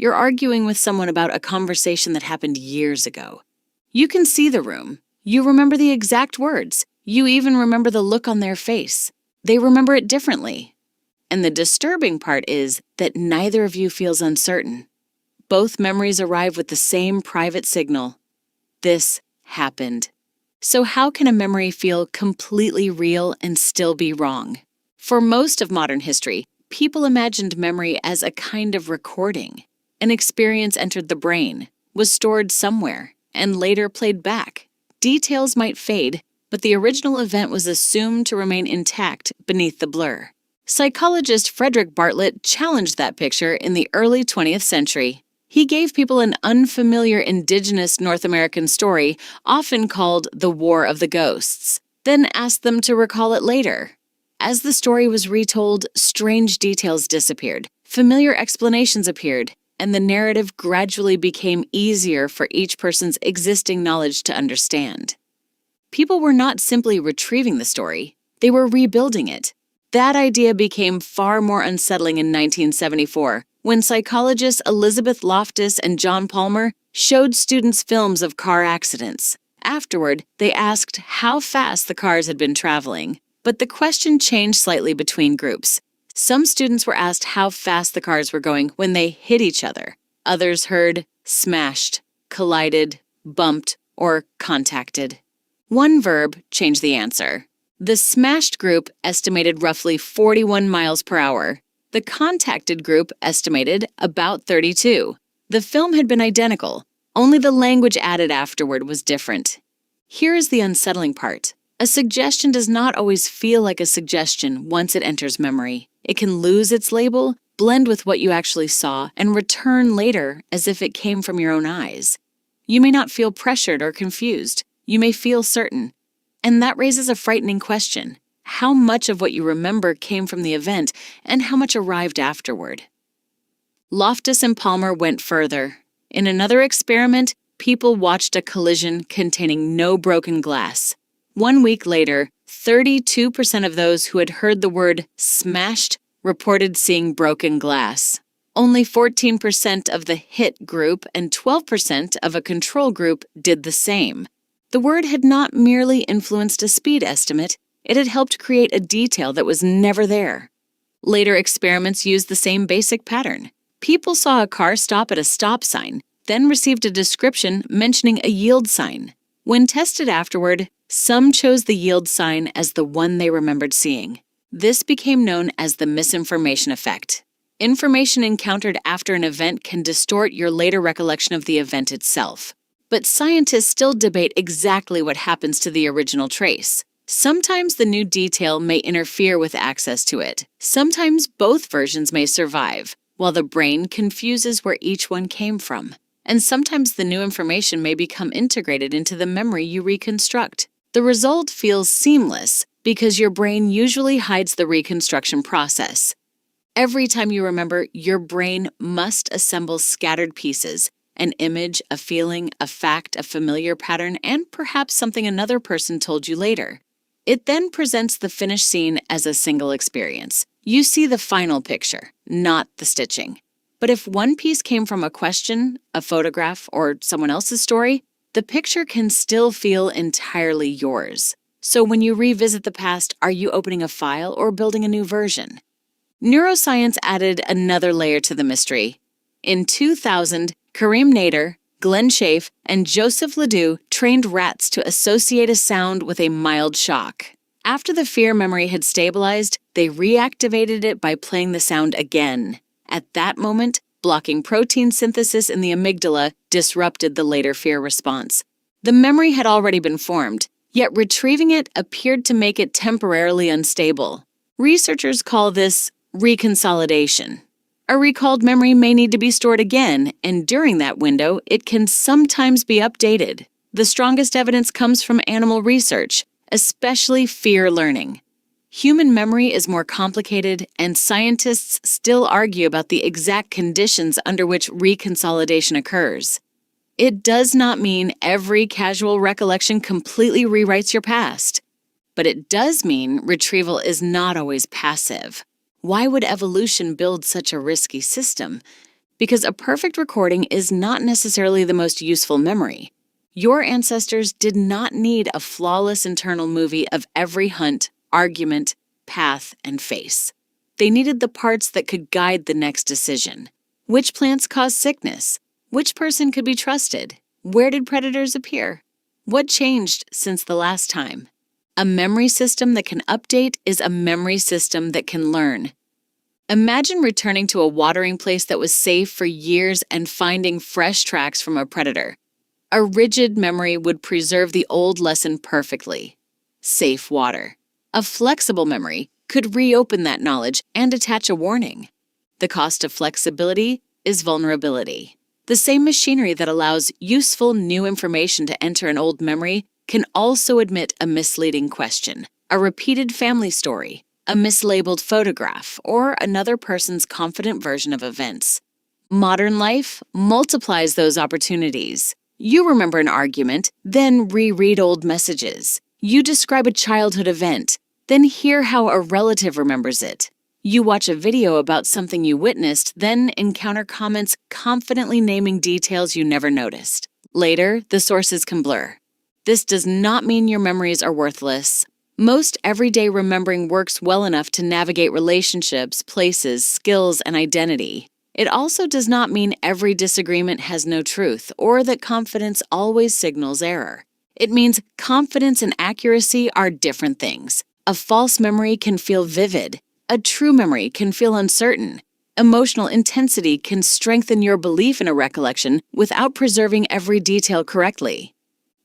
You're arguing with someone about a conversation that happened years ago. You can see the room. You remember the exact words. You even remember the look on their face. They remember it differently. And the disturbing part is that neither of you feels uncertain. Both memories arrive with the same private signal. This happened. So how can a memory feel completely real and still be wrong? For most of modern history, people imagined memory as a kind of recording. An experience entered the brain, was stored somewhere, and later played back. Details might fade, but the original event was assumed to remain intact beneath the blur. Psychologist Frederic Bartlett challenged that picture in the early 20th century. He gave people an unfamiliar indigenous North American story, often called the War of the Ghosts, then asked them to recall it later. As the story was retold, strange details disappeared, familiar explanations appeared, and the narrative gradually became easier for each person's existing knowledge to understand. People were not simply retrieving the story, they were rebuilding it. That idea became far more unsettling in 1974, when psychologists Elizabeth Loftus and John Palmer showed students films of car accidents. Afterward, they asked how fast the cars had been traveling. But the question changed slightly between groups. Some students were asked how fast the cars were going when they hit each other. Others heard smashed, collided, bumped, or contacted. One verb changed the answer. The smashed group estimated roughly 41 miles per hour. The contacted group estimated about 32. The film had been identical, only the language added afterward was different. Here is the unsettling part. A suggestion does not always feel like a suggestion once it enters memory. It can lose its label, blend with what you actually saw, and return later as if it came from your own eyes. You may not feel pressured or confused. You may feel certain. And that raises a frightening question. How much of what you remember came from the event, and how much arrived afterward? Loftus and Palmer went further. In another experiment, people watched a collision containing no broken glass. 1 week later, 32% of those who had heard the word smashed reported seeing broken glass. Only 14% of the hit group and 12% of a control group did the same. The word had not merely influenced a speed estimate, it had helped create a detail that was never there. Later experiments used the same basic pattern. People saw a car stop at a stop sign, then received a description mentioning a yield sign. When tested afterward, some chose the yield sign as the one they remembered seeing. This became known as the misinformation effect. Information encountered after an event can distort your later recollection of the event itself. But scientists still debate exactly what happens to the original trace. Sometimes the new detail may interfere with access to it. Sometimes both versions may survive, while the brain confuses where each one came from. And sometimes the new information may become integrated into the memory you reconstruct. The result feels seamless because your brain usually hides the reconstruction process. Every time you remember, your brain must assemble scattered pieces, an image, a feeling, a fact, a familiar pattern, and perhaps something another person told you later. It then presents the finished scene as a single experience. You see the final picture, not the stitching. But if one piece came from a question, a photograph, or someone else's story, the picture can still feel entirely yours. So when you revisit the past, are you opening a file or building a new version? Neuroscience added another layer to the mystery. In 2000, Karim Nader, Glenn Schaaf, and Joseph Ledoux trained rats to associate a sound with a mild shock. After the fear memory had stabilized, they reactivated it by playing the sound again. At that moment, blocking protein synthesis in the amygdala disrupted the later fear response. The memory had already been formed, yet retrieving it appeared to make it temporarily unstable. Researchers call this reconsolidation. A recalled memory may need to be stored again, and during that window, it can sometimes be updated. The strongest evidence comes from animal research, especially fear learning. Human memory is more complicated, and scientists still argue about the exact conditions under which reconsolidation occurs. It does not mean every casual recollection completely rewrites your past, but it does mean retrieval is not always passive. Why would evolution build such a risky system? because a perfect recording is not necessarily the most useful memory. Your ancestors did not need a flawless internal movie of every hunt, argument, path, and face. They needed the parts that could guide the next decision. Which plants cause sickness? Which person could be trusted? Where did predators appear? What changed since the last time? A memory system that can update is a memory system that can learn. Imagine returning to a watering place that was safe for years and finding fresh tracks from a predator. A rigid memory would preserve the old lesson perfectly. Safe water. A flexible memory could reopen that knowledge and attach a warning. The cost of flexibility is vulnerability. The same machinery that allows useful new information to enter an old memory can also admit a misleading question, a repeated family story, a mislabeled photograph, or another person's confident version of events. Modern life multiplies those opportunities. You remember an argument, then reread old messages. You describe a childhood event, then hear how a relative remembers it. You watch a video about something you witnessed, then encounter comments confidently naming details you never noticed. Later, the sources can blur. This does not mean your memories are worthless. Most everyday remembering works well enough to navigate relationships, places, skills, and identity. It also does not mean every disagreement has no truth or that confidence always signals error. It means confidence and accuracy are different things. A false memory can feel vivid. A true memory can feel uncertain. Emotional intensity can strengthen your belief in a recollection without preserving every detail correctly.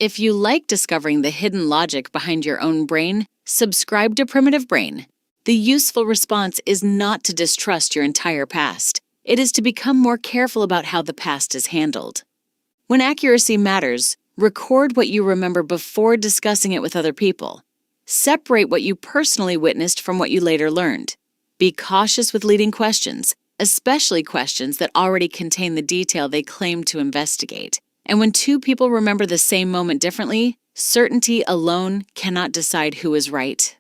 If you like discovering the hidden logic behind your own brain, subscribe to Primitive Brain. The useful response is not to distrust your entire past. It is to become more careful about how the past is handled. When accuracy matters, record what you remember before discussing it with other people. Separate what you personally witnessed from what you later learned. Be cautious with leading questions, especially questions that already contain the detail they claim to investigate. And when two people remember the same moment differently, certainty alone cannot decide who is right.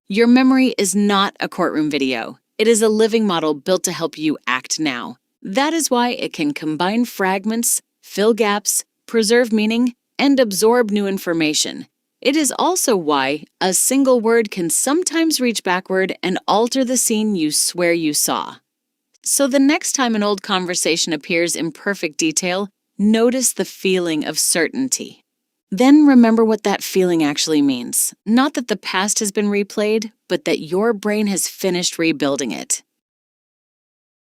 Your memory is not a courtroom video. It is a living model built to help you act now. That is why it can combine fragments, fill gaps, preserve meaning, and absorb new information. It is also why a single word can sometimes reach backward and alter the scene you swear you saw. So the next time an old conversation appears in perfect detail, notice the feeling of certainty. Then remember what that feeling actually means. Not that the past has been replayed, but that your brain has finished rebuilding it.